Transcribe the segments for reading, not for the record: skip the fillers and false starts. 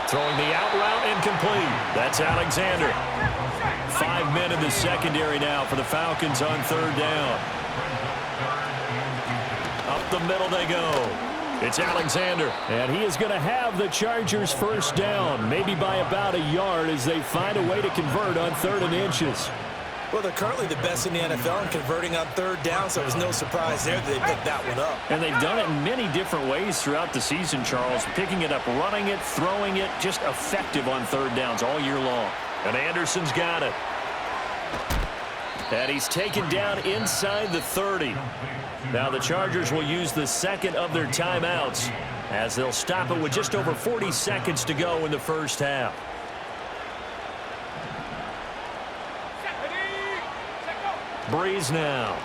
Throwing the out route incomplete. That's Alexander. 5 men in the secondary now for the Falcons on third down. Up the middle they go. It's Alexander. And he is going to have the Chargers first down, maybe by about a yard as they find a way to convert on 3rd and inches. Well, they're currently the best in the NFL in converting on third down, so it was no surprise there that they picked that one up. And they've done it in many different ways throughout the season, Charles. Picking it up, running it, throwing it, just effective on third downs all year long. And Anderson's got it. And he's taken down inside the 30. Now the Chargers will use the second of their timeouts as they'll stop it with just over 40 seconds to go in the first half. Breeze now.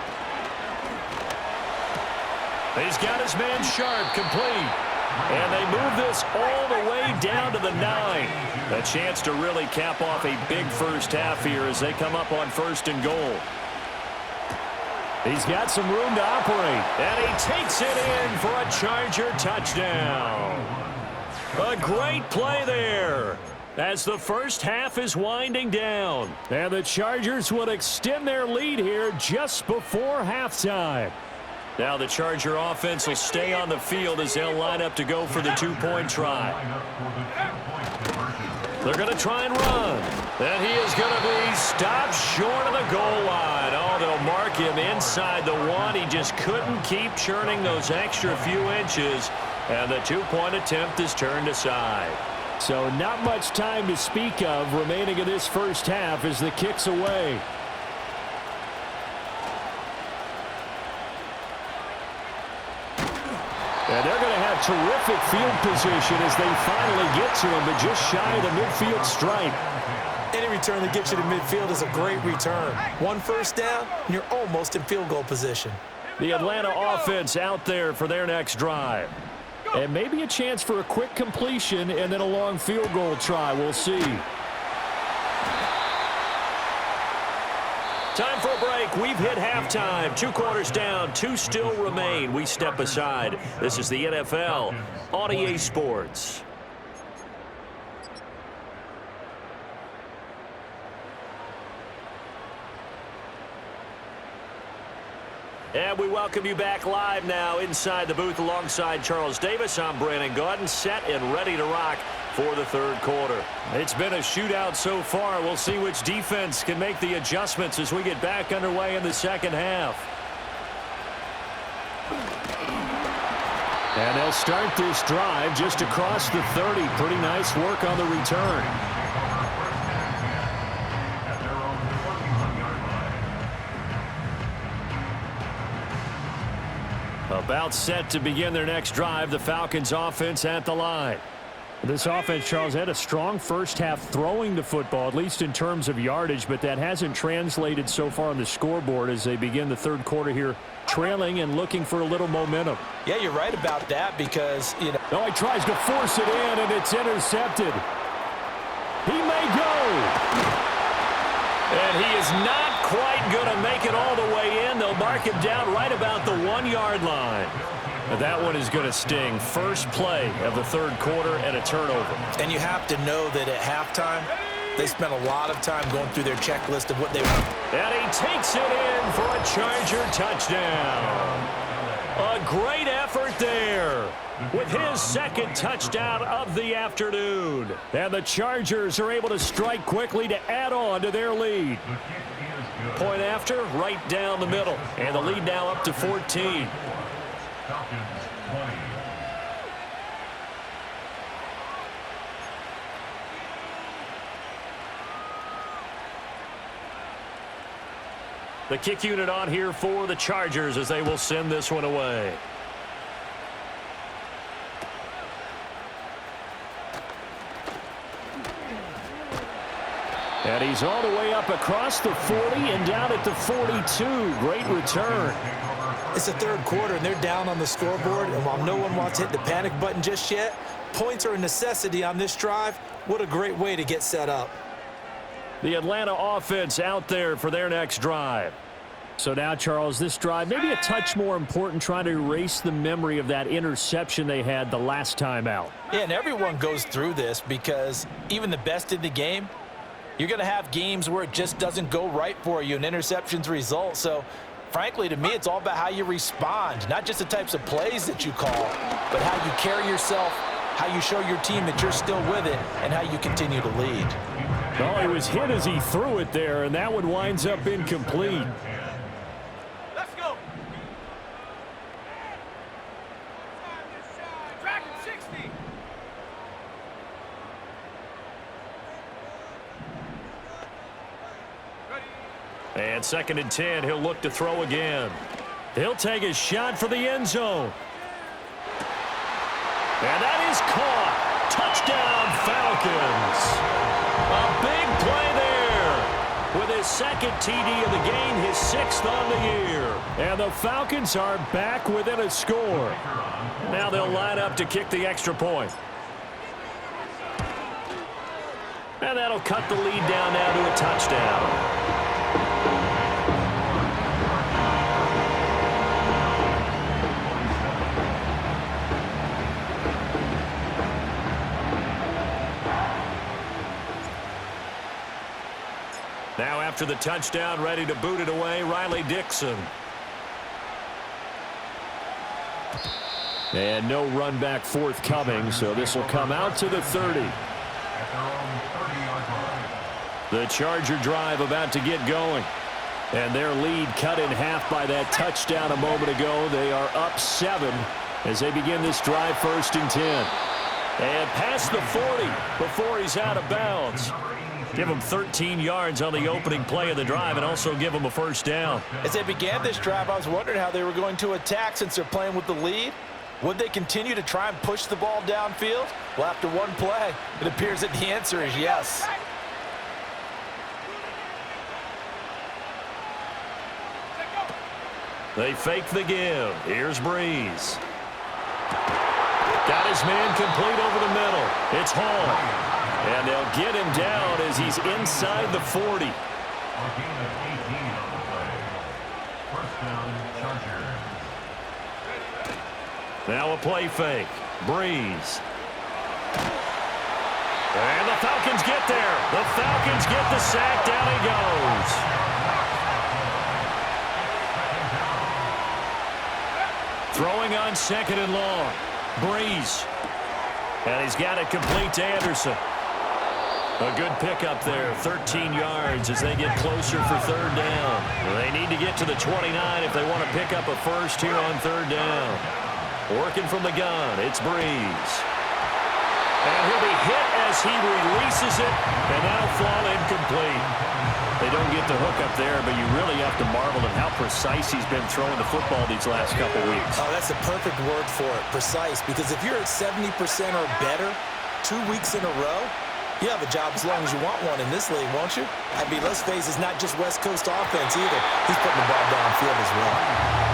He's got his man Sharp complete. And they move this all the way down to the 9. A chance to really cap off a big first half here as they come up on 1st and goal. He's got some room to operate. And he takes it in for a Charger touchdown. A great play there as the first half is winding down. And the Chargers will extend their lead here just before halftime. Now the Charger offense will stay on the field as they'll line up to go for the 2-point try. They're going to try and run. And he is going to be stopped short of the goal line. Oh, they'll mark him inside the 1. He just couldn't keep churning those extra few inches. And the 2-point attempt is turned aside. So not much time to speak of remaining in this first half as the kick's away. And they're going to have terrific field position as they finally get to him, but just shy of the midfield stripe. Any return that gets you to midfield is a great return. 1 first down, and you're almost in field goal position. The Atlanta offense out there for their next drive. And maybe a chance for a quick completion and then a long field goal try. We'll see. Time for a break. We've hit halftime. 2 quarters down. 2 still remain. We step aside. This is the NFL on EA Sports. And we welcome you back live now inside the booth alongside Charles Davis. I'm Brandon Gaudin, set and ready to rock for the 3rd quarter. It's been a shootout so far. We'll see which defense can make the adjustments as we get back underway in the 2nd half. And they'll start this drive just across the 30. Pretty nice work on the return. About set to begin their next drive. The Falcons offense at the line. This offense, Charles, had a strong first half throwing the football, at least in terms of yardage, but that hasn't translated so far on the scoreboard as they begin the 3rd quarter here, trailing and looking for a little momentum. Yeah, you're right about that because, you know. Oh, he tries to force it in, and it's intercepted. He may go. And he is not quite going to make it all the way in. They'll mark him down right about the 1-yard line. But that one is going to sting. First play of the 3rd quarter and a turnover. And you have to know that at halftime, they spent a lot of time going through their checklist of what they want. And he takes it in for a Charger touchdown. A great effort there with his 2nd touchdown of the afternoon. And the Chargers are able to strike quickly to add on to their lead. Point after, right down the middle. And the lead now up to 14. The kick unit on here for the Chargers as they will send this one away. And he's all the way up across the 40 and down at the 42. Great return. It's the 3rd quarter, and they're down on the scoreboard. And while no one wants to hit the panic button just yet, points are a necessity on this drive. What a great way to get set up. The Atlanta offense out there for their next drive. So now, Charles, this drive maybe a touch more important, trying to erase the memory of that interception they had the last time out. Yeah, and everyone goes through this because even the best in the game, you're going to have games where it just doesn't go right for you and interceptions result. So, frankly, to me, it's all about how you respond, not just the types of plays that you call, but how you carry yourself, how you show your team that you're still with it, and how you continue to lead. Well, he was hit as he threw it there, and that one winds up incomplete. Let's go. Track 60. And 2nd and 10, he'll look to throw again. He'll take a shot for the end zone. And that is caught. Touchdown, Falcons. A big play there. With his 2nd TD of the game, his 6th on the year. And the Falcons are back within a score. Now they'll line up to kick the extra point. And that'll cut the lead down now to a touchdown. Now after the touchdown, ready to boot it away, Riley Dixon. And no run back forthcoming, so this will come out to the 30. The Charger drive about to get going. And their lead cut in half by that touchdown a moment ago. They are up 7 as they begin this drive 1st and 10. And past the 40 before he's out of bounds. Give him 13 yards on the opening play of the drive and also give him a 1st down. As they began this drive, I was wondering how they were going to attack since they're playing with the lead. Would they continue to try and push the ball downfield? Well, after one play, it appears that the answer is yes. They fake the give. Here's Breeze. Got his man complete over the middle. It's Hall. And they'll get him down as he's inside the 40. Now a play fake. Breeze. And the Falcons get there. The Falcons get the sack. Down he goes. Throwing on 2nd and long. Breeze. And he's got it complete to Anderson. A good pickup there, 13 yards as they get closer for 3rd down. They need to get to the 29 if they want to pick up a 1st here on 3rd down. Working from the gun, it's Breeze. And he'll be hit as he releases it, and that'll fall incomplete. They don't get the hook up there, but you really have to marvel at how precise he's been throwing the football these last couple weeks. Oh, that's the perfect word for it, precise, because if you're at 70% or better 2 weeks in a row, you have a job as long as you want one in this league, won't you? I mean, let's face it, it's not just West Coast offense either. He's putting the ball downfield as well.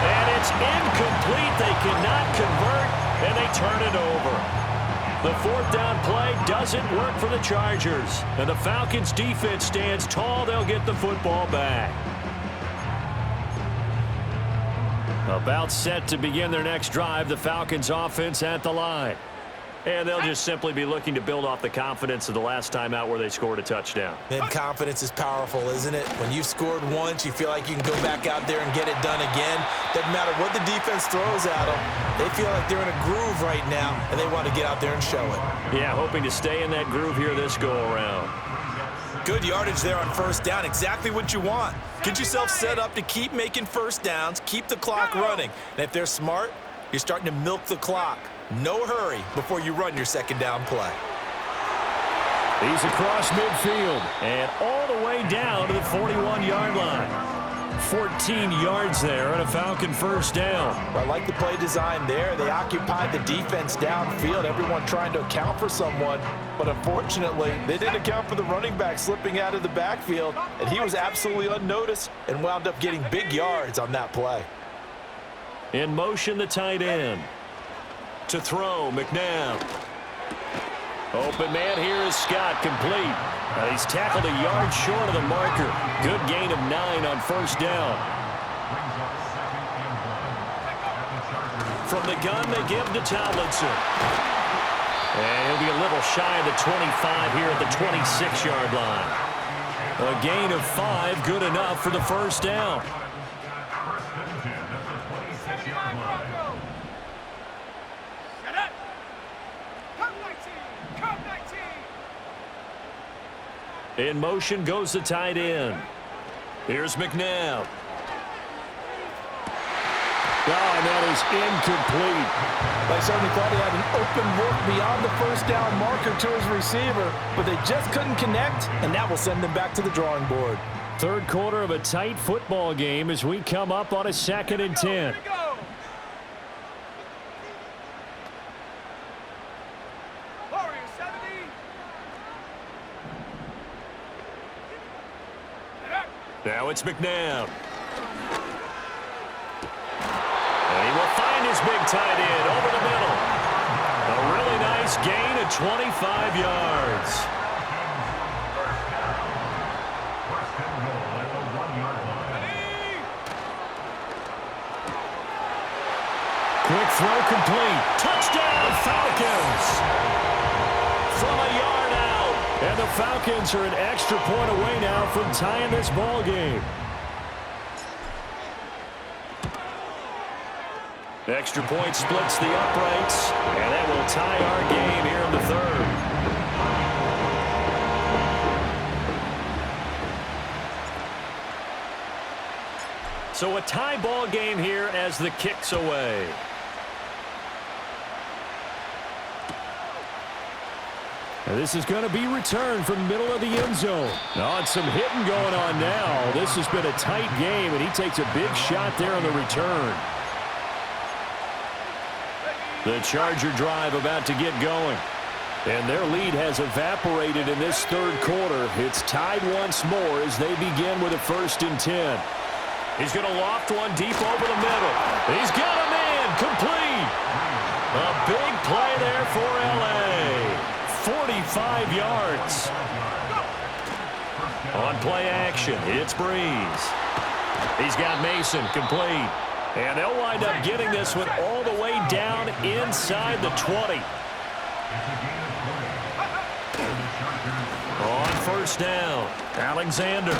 And it's incomplete. They cannot convert, and they turn it over. The 4th down play doesn't work for the Chargers. And the Falcons' defense stands tall. They'll get the football back. About set to begin their next drive, the Falcons' offense at the line. And they'll just simply be looking to build off the confidence of the last time out where they scored a touchdown. And confidence is powerful, isn't it? When you've scored once, you feel like you can go back out there and get it done again. Doesn't matter what the defense throws at them. They feel like they're in a groove right now, and they want to get out there and show it. Yeah, hoping to stay in that groove here this go-around. Good yardage there on 1st down. Exactly what you want. Get yourself set up to keep making 1st downs, keep the clock running. And if they're smart, you're starting to milk the clock. No hurry before you run your 2nd down play. He's across midfield and all the way down to the 41-yard line. 14 yards there and a Falcon 1st down. I like the play design there. They occupied the defense downfield, everyone trying to account for someone. But unfortunately, they didn't account for the running back slipping out of the backfield, and he was absolutely unnoticed and wound up getting big yards on that play. In motion, the tight end. To throw, McNabb. Open man here is Scott, complete. He's tackled a yard short of the marker. Good gain of 9 on 1st down. From the gun, they give to Tomlinson. And he'll be a little shy of the 25 here at the 26-yard line. A gain of 5, good enough for the first down. In motion goes the tight end. Here's McNabb. And that is incomplete. They certainly thought he had an open look beyond the first down marker to his receiver, but they just couldn't connect, and that will send them back to the drawing board. Third quarter of a tight football game as we come up on a 2nd and 10. Now it's McNabb. And he will find his big tight end over the middle. A really nice gain of 25 yards. Quick throw complete. Touchdown Falcons. From a yard out. And the Falcons are an extra point away now from tying this ball game. Extra point splits the uprights, and that will tie our game here in the third. So a tie ball game here as the kick's away. And this is going to be returned from the middle of the end zone. Oh, and some hitting going on now. This has been a tight game, and he takes a big shot there on the return. The Charger drive about to get going. And their lead has evaporated in this third quarter. It's tied once more as they begin with a 1st and 10. He's going to loft one deep over the middle. He's got a man complete. A big play there for L.A. 45 yards. On play action, it's Breeze. He's got Mason complete. And they'll wind up getting this one all the way down inside the 20. On 1st down, Alexander.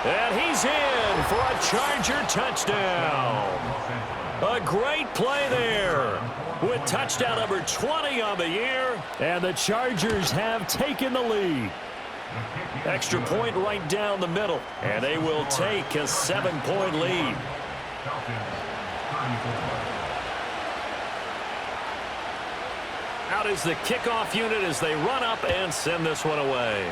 And he's in for a Charger touchdown. A great play there with touchdown number 20 on the year. And the Chargers have taken the lead. Extra point right down the middle. And they will take a 7-point lead. Out is the kickoff unit as they run up and send this one away.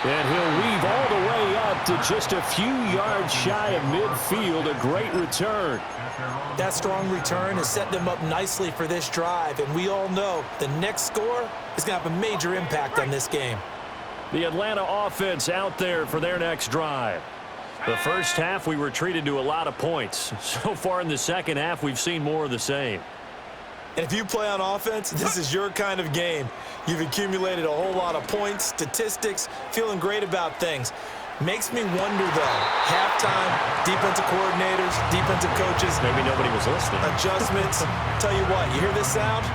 And he'll weave all the way up to just a few yards shy of midfield. A great return. That strong return has set them up nicely for this drive, and we all know the next score is going to have a major impact on this game. The Atlanta offense out there for their next drive. The first half, we were treated to a lot of points. So far in the second half, we've seen more of the same. And if you play on offense, this is your kind of game. You've accumulated a whole lot of points, statistics, feeling great about things. Makes me wonder, though, halftime, defensive coordinators, defensive coaches. Maybe nobody was listening. Adjustments. Tell you what, you hear this sound?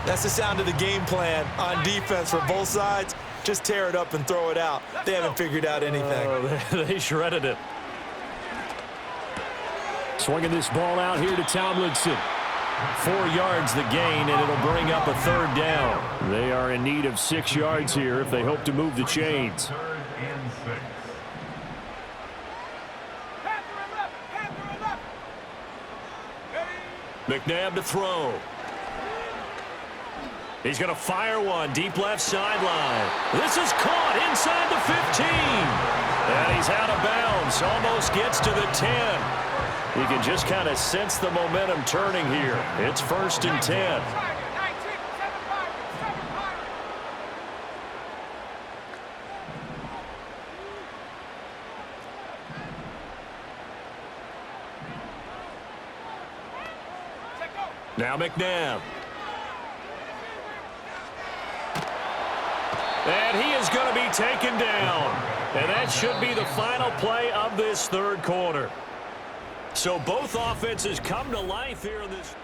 That's the sound of the game plan on defense for both sides. Just tear it up and throw it out. They haven't figured out anything. They shredded it. Swinging this ball out here to Tomlinson. 4 yards the gain, and it'll bring up a 3rd down. They are in need of 6 yards here if they hope to move the chains. McNabb to throw. He's going to fire one deep left sideline. This is caught inside the 15. And he's out of bounds. Almost gets to the 10. You can just kind of sense the momentum turning here. It's 1st and 10. Now McNabb. And he is going to be taken down. And that should be the final play of this third quarter. So both offenses come to life here in this.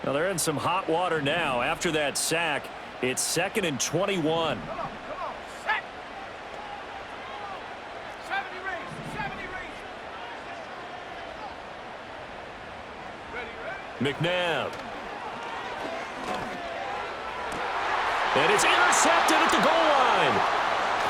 Well, they're in some hot water now. After that sack, it's 2nd and 21. Come on, set. 70 range, 70 range. Ready. McNabb. And it's intercepted at the goal line.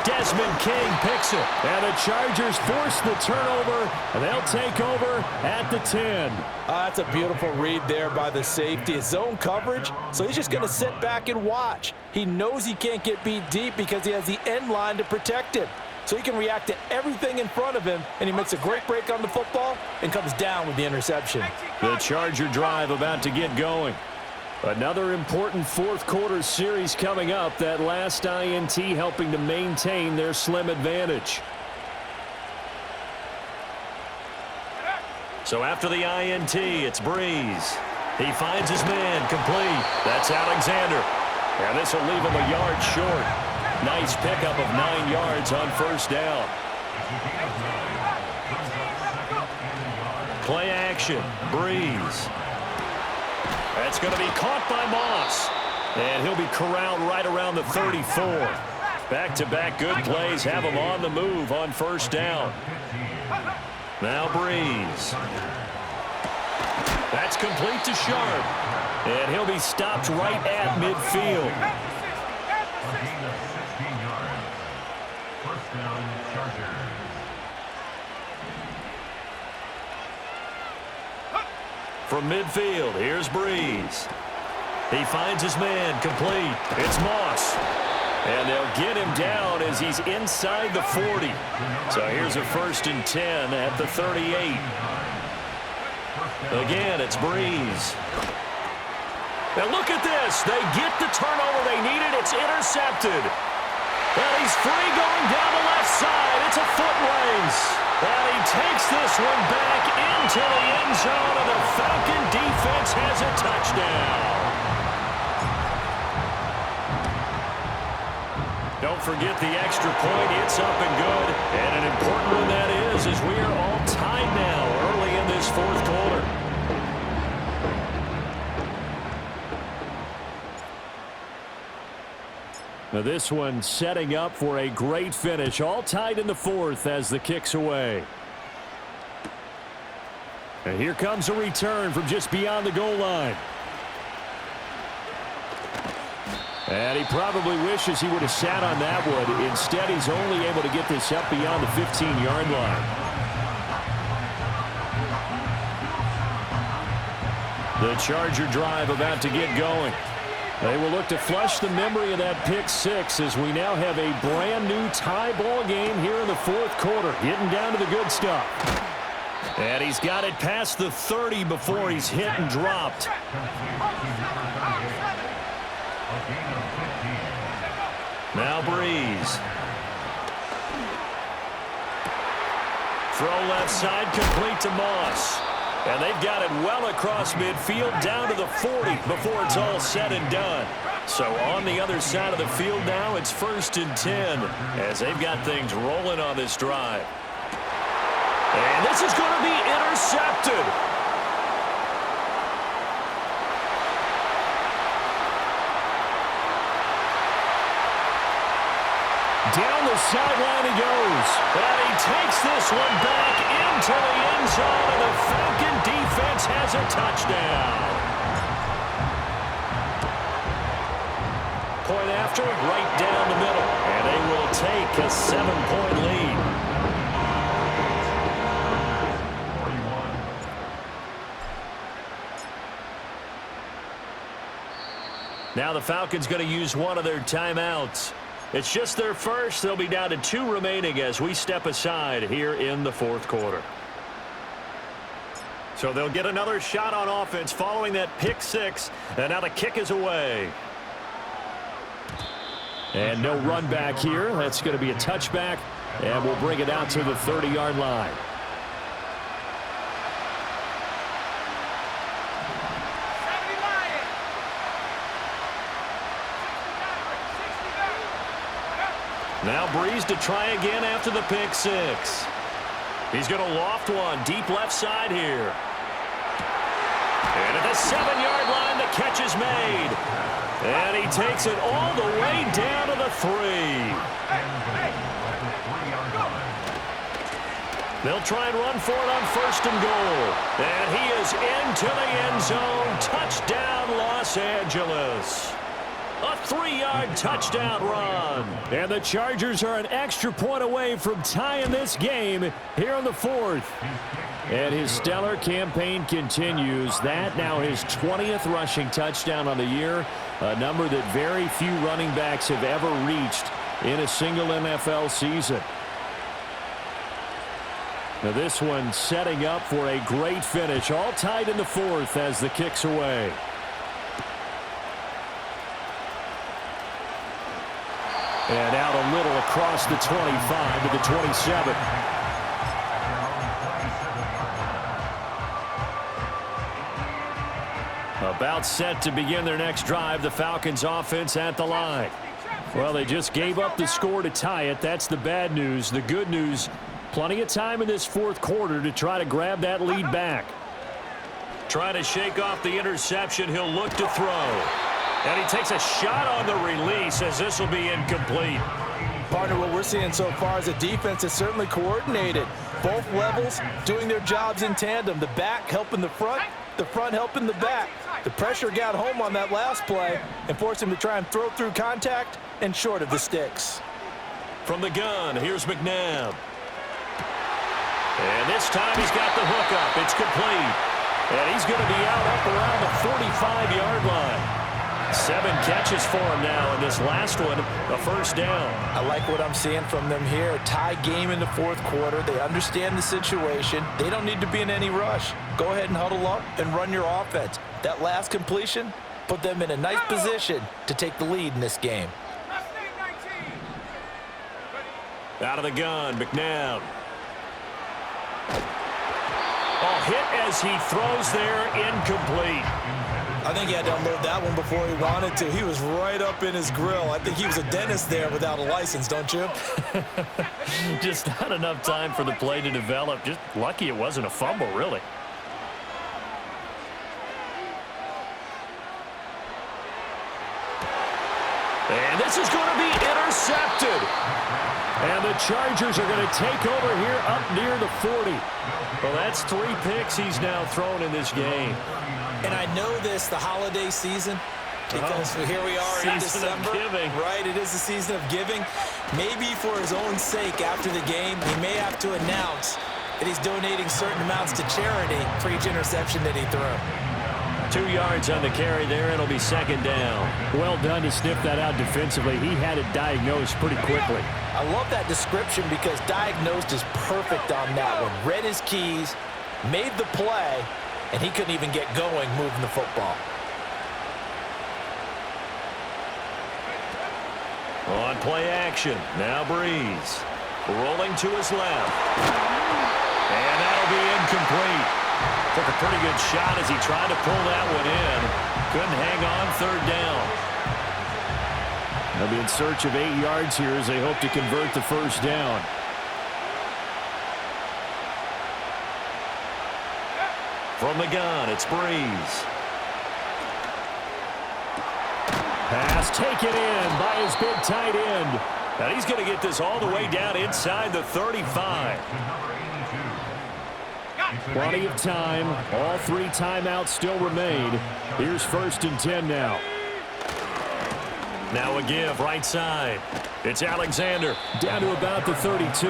Desmond King picks it. And the Chargers force the turnover, and they'll take over at the 10. That's a beautiful read there by the safety. It's zone coverage, so he's just going to sit back and watch. He knows he can't get beat deep because he has the end line to protect him. So he can react to everything in front of him, and he makes a great break on the football and comes down with the interception. The Charger drive about to get going. Another important fourth quarter series coming up. That last INT helping to maintain their slim advantage. So after the INT, it's Breeze. He finds his man complete. That's Alexander. And this will leave him a yard short. Nice pickup of 9 yards on first down. Play action. Breeze. That's going to be caught by Moss. And he'll be corralled right around the 34. Back-to-back good plays have him on the move on first down. Now Breeze. That's complete to Sharp. And he'll be stopped right at midfield. From midfield, here's Breeze. He finds his man complete. It's Moss. And they'll get him down as he's inside the 40. So here's a 1st and 10 at the 38. Again, it's Breeze. Now look at this. They get the turnover they needed. It's intercepted. And he's free going down the left side. It's a foot race. And he takes this one back into the end zone, and the Falcon defense has a touchdown. Don't forget the extra point. It's up and good. And an important one that is, as we are all tied now early in this fourth quarter. Now this one setting up for a great finish. All tied in the fourth as the kick's away. And here comes a return from just beyond the goal line. And he probably wishes he would have sat on that one. Instead, he's only able to get this up beyond the 15-yard line. The Charger drive about to get going. They will look to flush the memory of that pick six as we now have a brand new tie ball game here in the fourth quarter. Getting down to the good stuff. And he's got it past the 30 before he's hit and dropped. Now Breeze. Throw left side complete to Moss. And they've got it well across midfield down to the 40 before it's all said and done. So on the other side of the field now, it's 1st and 10 as they've got things rolling on this drive. And this is going to be intercepted. Down the sideline he goes. And he takes this one back into the end zone, and the Falcon defense has a touchdown. Point after, right down the middle. And they will take a 7-point lead. Now the Falcons going to use one of their timeouts. It's just their first. They'll be down to 2 remaining as we step aside here in the fourth quarter. So they'll get another shot on offense following that pick six. And now the kick is away. And no run back here. That's going to be a touchback. And we'll bring it out to the 30-yard line. Now Breeze to try again after the pick six. He's going to loft one deep left side here. And at the 7-yard line, the catch is made. And he takes it all the way down to the 3. They'll try and run for it on 1st and goal. And he is into the end zone. Touchdown, Los Angeles. A 3-yard touchdown run. And the Chargers are an extra point away from tying this game here in the 4th. And his stellar campaign continues. That now his 20th rushing touchdown on the year, a number that very few running backs have ever reached in a single NFL season. Now this one setting up for a great finish, all tied in the 4th as the kick's away. And out a little across the 25 to the 27. About set to begin their next drive, the Falcons offense at the line. Well, they just gave up the score to tie it. That's the bad news. The good news, plenty of time in this 4th quarter to try to grab that lead back. Trying to shake off the interception, he'll look to throw. And he takes a shot on the release as this will be incomplete. Partner, what we're seeing so far is a defense that's certainly coordinated. Both levels doing their jobs in tandem. The back helping the front helping the back. The pressure got home on that last play and forced him to try and throw through contact and short of the sticks. From the gun, here's McNabb. And this time he's got the hook up. It's complete. And he's going to be out up around the 45-yard line. 7 catches for him now, and this last one, a first down. I like what I'm seeing from them here. A tie game in the 4th quarter. They understand the situation. They don't need to be in any rush. Go ahead and huddle up and run your offense. That last completion put them in a nice position to take the lead in this game. Out of the gun, McNabb. Oh, hit as he throws there, incomplete. I think he had to unload that one before he wanted to. He was right up in his grill. I think he was a dentist there without a license, don't you? Just not enough time for the play to develop. Just lucky it wasn't a fumble, really. And this is going to be intercepted. And the Chargers are going to take over here up near the 40. Well, that's 3 picks he's now thrown in this game. And I know this, the holiday season, because here we are in December. Right, it is the season of giving. Maybe for his own sake after the game, he may have to announce that he's donating certain amounts to charity for each interception that he threw. 2 yards on the carry there. It'll be 2nd down. Well done to sniff that out defensively. He had it diagnosed pretty quickly. I love that description because diagnosed is perfect on that one. Read his keys, made the play, and he couldn't even get going moving the football. On play action. Now Breeze. Rolling to his left. And that'll be incomplete. Took a pretty good shot as he tried to pull that one in. Couldn't hang on 3rd down. They'll be in search of 8 yards here as they hope to convert the first down. From the gun, it's Breeze. Pass taken in by his big tight end. And he's going to get this all the way down inside the 35. Plenty of time. All 3 timeouts still remain. Here's 1st and 10 now. Now a give right side. It's Alexander. Down to about the 32.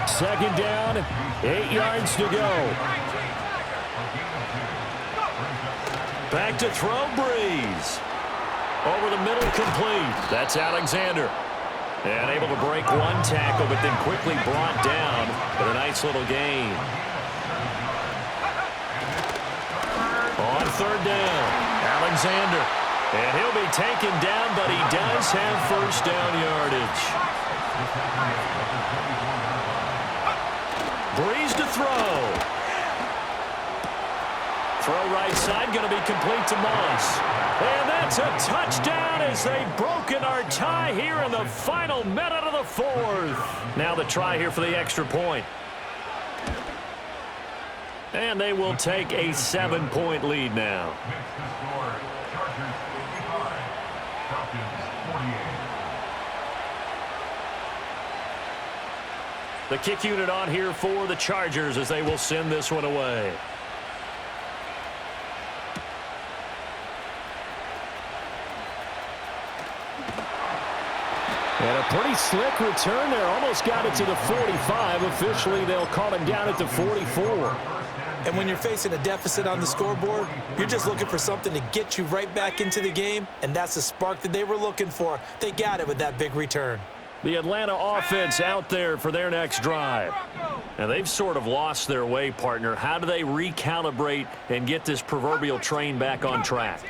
2nd down. 8 yards to go. Back to throw, Breeze. Over the middle, complete. That's Alexander. And able to break 1 tackle, but then quickly brought down with a nice little gain. On 3rd down, Alexander. And he'll be taken down, but he does have 1st down yardage. Breeze to throw. Throw right side, going to be complete to Moss. And that's a touchdown as they've broken our tie here in the final minute of the fourth. Now the try here for the extra point. And they will take a 7-point lead now. The kick unit on here for the Chargers as they will send this one away. And a pretty slick return there. Almost got it to the 45. Officially, they'll call him down at the 44. And when you're facing a deficit on the scoreboard, you're just looking for something to get you right back into the game, and that's the spark that they were looking for. They got it with that big return. The Atlanta offense out there for their next drive. And they've sort of lost their way, partner. How do they recalibrate and get this proverbial train back on track?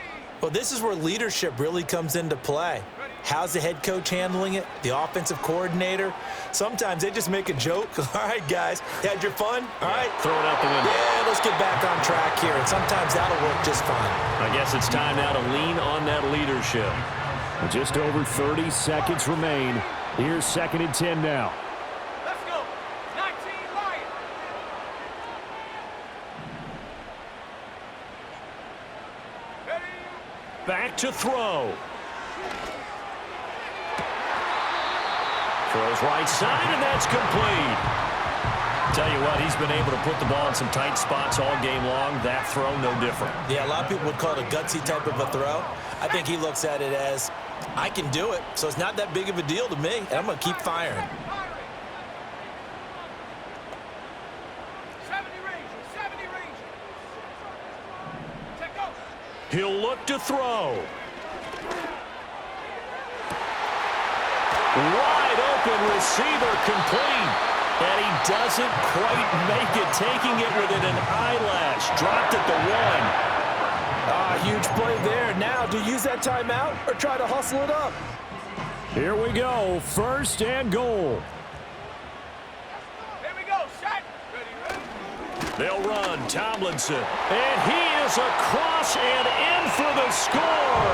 Well, this is where leadership really comes into play. How's the head coach handling it? The offensive coordinator? Sometimes they just make a joke. All right, guys, had your fun? All right. Throw it out the window. Yeah, let's get back on track here. And sometimes that'll work just fine. I guess it's time now to lean on that leadership. Just over 30 seconds remain. Here's 2nd and 10 now. Let's go. 19 Lions. Ready? Back to throw. Throws right side, and that's complete. Tell you what, he's been able to put the ball in some tight spots all game long. That throw, no different. Yeah, a lot of people would call it a gutsy type of a throw. I think he looks at it as, I can do it, so it's not that big of a deal to me, and I'm going to keep firing. 70 range. Check go. He'll look to throw. Wide open receiver complete. And he doesn't quite make it, taking it within an eyelash. Dropped at the 1. Huge play there. Now, do you use that timeout or try to hustle it up? Here we go. 1st and goal. Here we go. Set. Ready. They'll run. Tomlinson. And he is across and in for the score.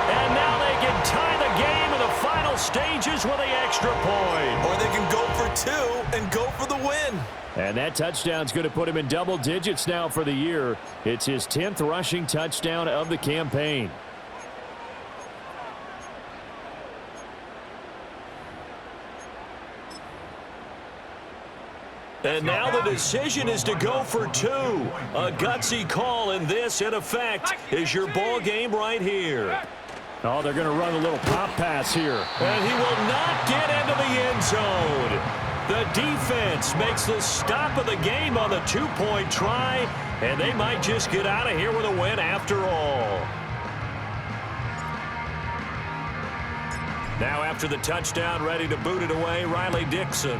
And now they can tie the game in the final stages with the extra point. Or they can go for 2 and go for the win. And that touchdown's going to put him in double digits now for the year. It's his 10th rushing touchdown of the campaign. And now the decision is to go for 2. A gutsy call, and this, in effect, is your ball game right here. Oh, they're going to run a little pop pass here. And he will not get into the end zone. The defense makes the stop of the game on the 2-point try, and they might just get out of here with a win after all. Now after the touchdown, ready to boot it away, Riley Dixon.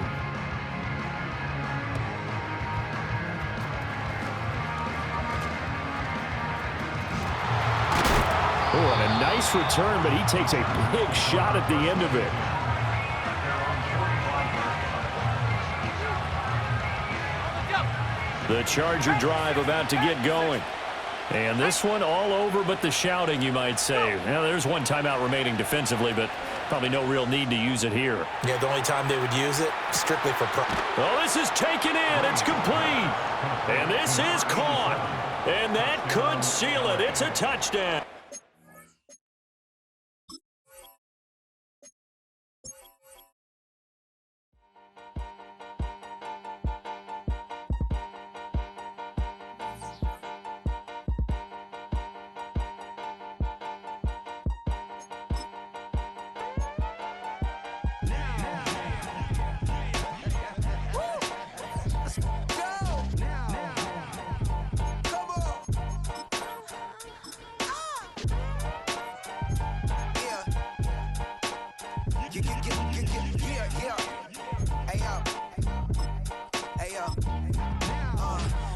Oh, and a nice return, but he takes a big shot at the end of it. The Charger drive about to get going. And this one all over but the shouting, you might say. Now, there's one timeout remaining defensively, but probably no real need to use it here. Yeah, the only time they would use it, strictly for Oh, this is taken in. It's complete. And this is caught. And that could seal it. It's a touchdown.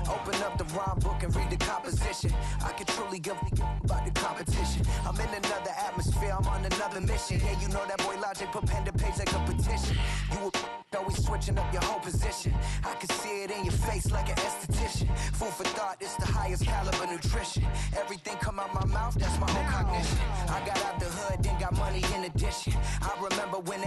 Open up the rhyme book and read the composition. I could truly give about the competition. I'm in another atmosphere, I'm on another a mission. Yeah, you know that boy Logic put pen to page like a petition. You were always switching up your whole position. I can see it in your face like an esthetician. Food for thought, it's the highest caliber nutrition. Everything come out my mouth, that's my own cognition. I got out the hood, then got money in addition. I remember when that